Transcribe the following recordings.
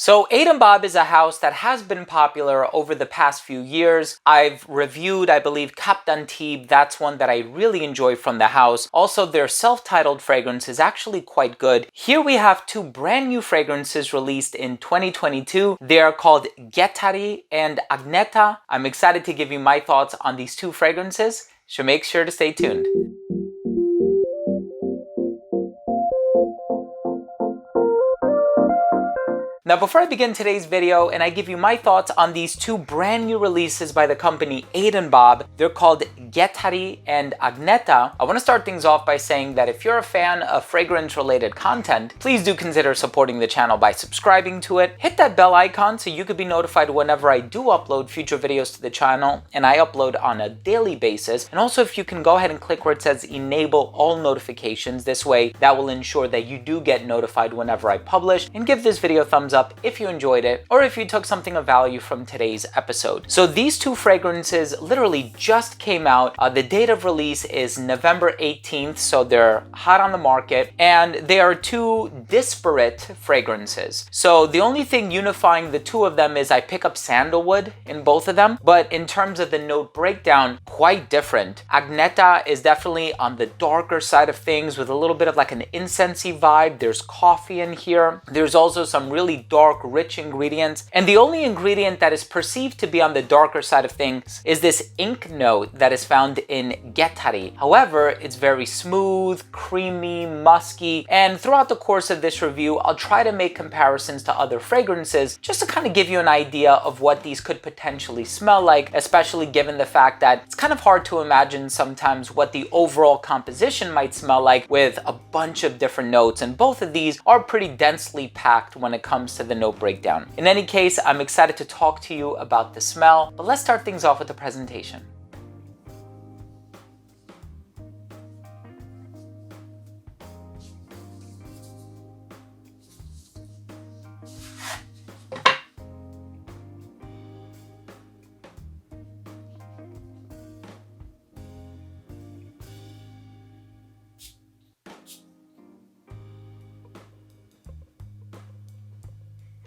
So Aid & Bob is a house that has been popular over the past few years. I've reviewed, I believe, Cap d'Antibes. That's one that I really enjoy from the house. Also, their self-titled fragrance is actually quite good. Here we have two brand new fragrances released in 2022. They are called Guethary and Agneta. I'm excited to give you my thoughts on these two fragrances, so make sure to stay tuned. Now, before I begin today's video and I give you my thoughts on these two brand new releases by the company Aid & Bob, they're called Guethary and Agneta. I want to start things off by saying that if you're a fan of fragrance-related content, please do consider supporting the channel by subscribing to it. Hit that bell icon so you could be notified whenever I do upload future videos to the channel, and I upload on a daily basis. And also, if you can go ahead and click where it says enable all notifications, this way that will ensure that you do get notified whenever I publish, and give this video a thumbs up if you enjoyed it or if you took something of value from today's episode. So these two fragrances literally just came out. The date of release is November 18th, so they're hot on the market, and they are two disparate fragrances. So the only thing unifying the two of them is I pick up sandalwood in both of them, but in terms of the note breakdown, quite different. Agneta is definitely on the darker side of things with a little bit of like an incensey vibe. There's coffee in here. There's also some really dark, rich ingredients. And the only ingredient that is perceived to be on the darker side of things is this ink note that is found in Guethary. However, it's very smooth, creamy, musky. And throughout the course of this review, I'll try to make comparisons to other fragrances just to kind of give you an idea of what these could potentially smell like, especially given the fact that it's kind of hard to imagine sometimes what the overall composition might smell like with a bunch of different notes. And both of these are pretty densely packed when it comes to the note breakdown. In any case, I'm excited to talk to you about the smell, but let's start things off with the presentation.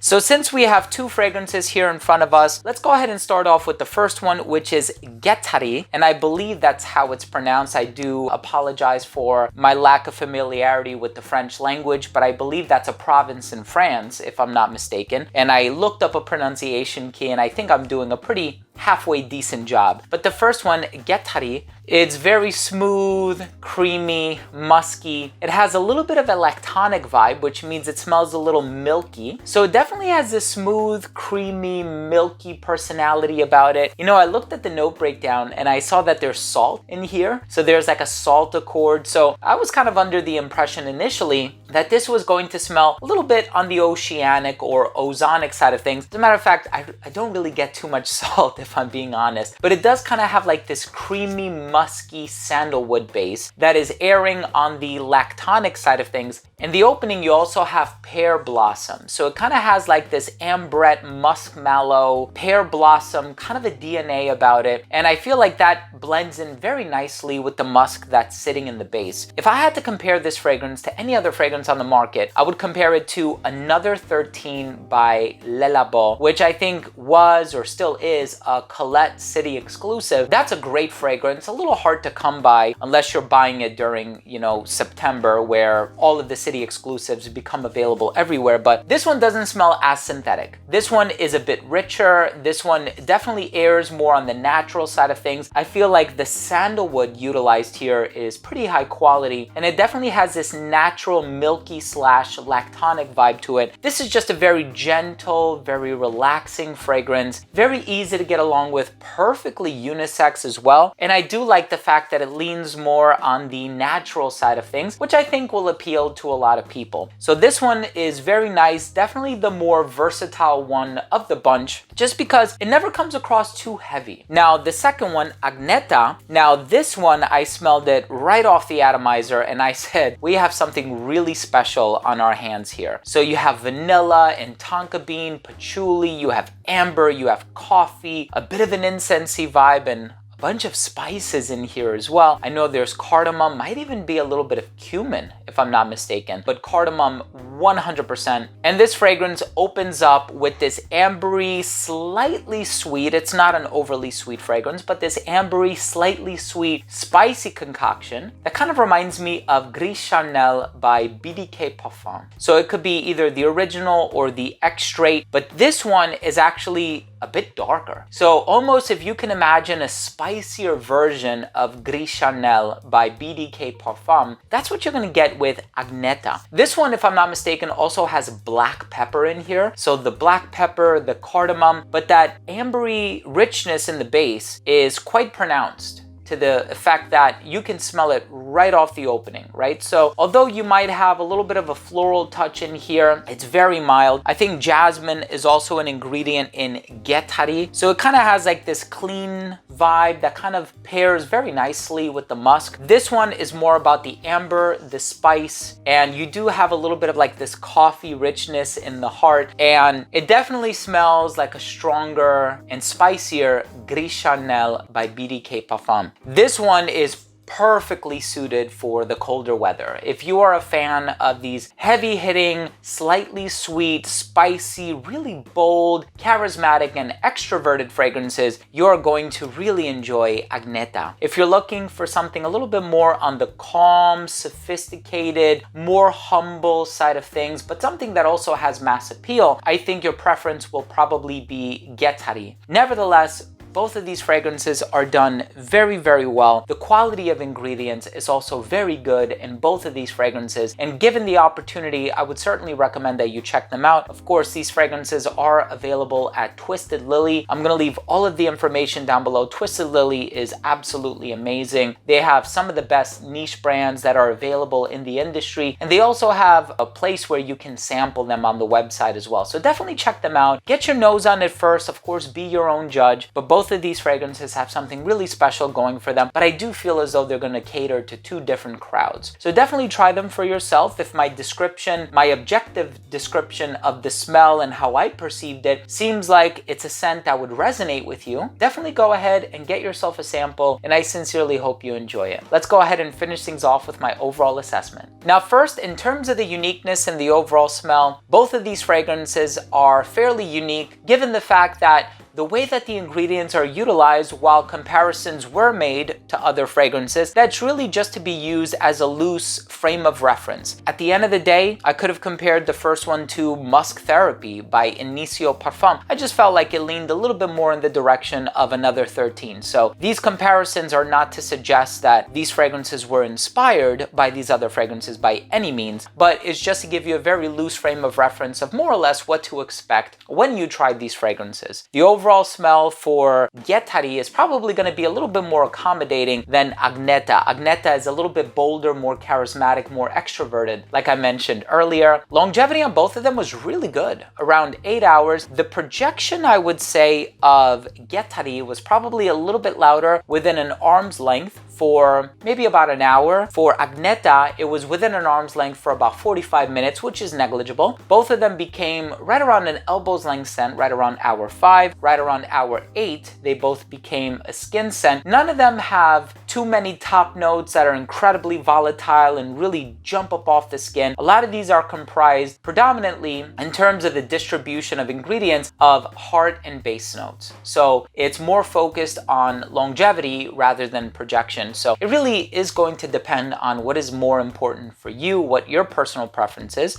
So since we have two fragrances here in front of us, let's go ahead and start off with the first one, which is Guethary, and I believe that's how it's pronounced. I do apologize for my lack of familiarity with the French language, but I believe that's a province in France, if I'm not mistaken. And I looked up a pronunciation key, and I think I'm doing a pretty halfway decent job. But the first one, Guethary, it's very smooth, creamy, musky. It has a little bit of a lactonic vibe, which means it smells a little milky. So it definitely has this smooth, creamy, milky personality about it. You know, I looked at the note breakdown and I saw that there's salt in here. So there's like a salt accord. So I was kind of under the impression initially that this was going to smell a little bit on the oceanic or ozonic side of things. As a matter of fact, I don't really get too much salt if I'm being honest, but it does kind of have like this creamy, musky sandalwood base that is airing on the lactonic side of things. In the opening, you also have pear blossom. So it kind of has like this ambrette, muskmallow, pear blossom, kind of a DNA about it. And I feel like that blends in very nicely with the musk that's sitting in the base. If I had to compare this fragrance to any other fragrance on the market, I would compare it to Another 13 by Le Labo, which I think was or still is a Colette City exclusive. That's a great fragrance, a little hard to come by unless you're buying it during, you know, September, where all of the city exclusives become available everywhere. But this one doesn't smell as synthetic. This one is a bit richer. This one definitely airs more on the natural side of things. I feel like the sandalwood utilized here is pretty high quality, and it definitely has this natural milky slash lactonic vibe to it. This is just a very gentle, very relaxing fragrance, very easy to get along with, perfectly unisex as well. And I do like the fact that it leans more on the natural side of things, which I think will appeal to a lot of people. So this one is very nice, definitely the more versatile one of the bunch, just because it never comes across too heavy. Now the second one, Agneta, now this one I smelled it right off the atomizer and I said, we have something really special on our hands here. So you have vanilla and tonka bean, patchouli, you have amber, you have coffee, a bit of an incensey vibe, and bunch of spices in here as well. I know there's cardamom, might even be a little bit of cumin if I'm not mistaken, but cardamom 100%. And this fragrance opens up with this ambery, slightly sweet, it's not an overly sweet fragrance, but this ambery, slightly sweet, spicy concoction that kind of reminds me of Gris Chanel by BDK Parfum. So it could be either the original or the extrait, but this one is actually a bit darker. So almost if you can imagine a spicier version of Gris Chanel by BDK Parfum, that's what you're gonna get with Agneta. This one, if I'm not mistaken, also has black pepper in here. So the black pepper, the cardamom, but that ambery richness in the base is quite pronounced, to the effect that you can smell it right off the opening, right? So although you might have a little bit of a floral touch in here, it's very mild. I think jasmine is also an ingredient in Guethary. So it kind of has like this clean vibe that kind of pairs very nicely with the musk. This one is more about the amber, the spice, and you do have a little bit of like this coffee richness in the heart. And it definitely smells like a stronger and spicier Gris Chanel by BDK Parfum. This one is perfectly suited for the colder weather. If you are a fan of these heavy-hitting, slightly sweet, spicy, really bold, charismatic, and extroverted fragrances, you're going to really enjoy Agneta. If you're looking for something a little bit more on the calm, sophisticated, more humble side of things, but something that also has mass appeal, I think your preference will probably be Guethary. Nevertheless, both of these fragrances are done very, very well. The quality of ingredients is also very good in both of these fragrances. And given the opportunity, I would certainly recommend that you check them out. Of course, these fragrances are available at Twisted Lily. I'm gonna leave all of the information down below. Twisted Lily is absolutely amazing. They have some of the best niche brands that are available in the industry. And they also have a place where you can sample them on the website as well. So definitely check them out. Get your nose on it first. Of course, be your own judge. But both of these fragrances have something really special going for them, but I do feel as though they're going to cater to two different crowds. So definitely try them for yourself. If my description, my objective description of the smell and how I perceived it seems like it's a scent that would resonate with you, definitely go ahead and get yourself a sample, and I sincerely hope you enjoy it. Let's go ahead and finish things off with my overall assessment. Now first, in terms of the uniqueness and the overall smell, both of these fragrances are fairly unique given the fact that the way that the ingredients are utilized while comparisons were made to other fragrances, that's really just to be used as a loose frame of reference. At the end of the day, I could have compared the first one to Musk Therapy by Inicio Parfum. I just felt like it leaned a little bit more in the direction of Another 13. So these comparisons are not to suggest that these fragrances were inspired by these other fragrances by any means, but it's just to give you a very loose frame of reference of more or less what to expect when you try these fragrances. The overall smell for Guethary is probably going to be a little bit more accommodating than Agneta. Agneta is a little bit bolder, more charismatic, more extroverted, like I mentioned earlier. Longevity on both of them was really good, around 8 hours. The projection, I would say, of Guethary was probably a little bit louder, within an arm's length for maybe about an hour. For Agneta, it was within an arm's length for about 45 minutes, which is negligible. Both of them became right around an elbow's length scent, right around hour 5, right around hour 8, they both became a skin scent. None of them have too many top notes that are incredibly volatile and really jump up off the skin. A lot of these are comprised predominantly, in terms of the distribution of ingredients, of heart and base notes. So it's more focused on longevity rather than projection. So it really is going to depend on what is more important for you, what your personal preference is.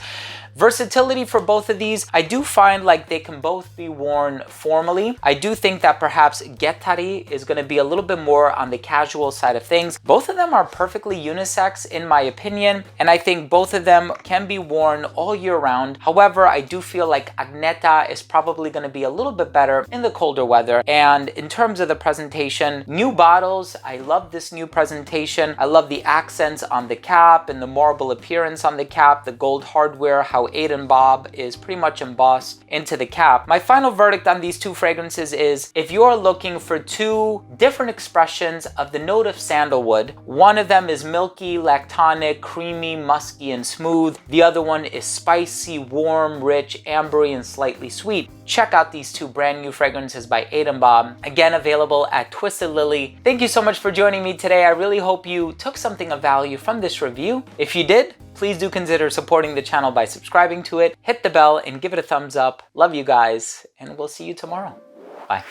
Versatility for both of these, I do find like they can both be worn formally. I do think that perhaps Guethary is going to be a little bit more on the casual side of things. Both of them are perfectly unisex in my opinion, and I think both of them can be worn all year round. However, I do feel like Agneta is probably going to be a little bit better in the colder weather. And in terms of the presentation, new bottles, I love this new presentation. I love the accents on the cap and the marble appearance on the cap, the gold hardware, how Aiden Bob is pretty much embossed into the cap. My final verdict on these two fragrances is, if you're looking for two different expressions of the note of sandalwood. One of them is milky, lactonic, creamy, musky, and smooth. The other one is spicy, warm, rich, ambery, and slightly sweet. Check out these two brand new fragrances by Aiden Bob. Again, available at Twisted Lily. Thank you so much for joining me today. I really hope you took something of value from this review. If you did, please do consider supporting the channel by subscribing to it. Hit the bell and give it a thumbs up. Love you guys, and we'll see you tomorrow. Bye.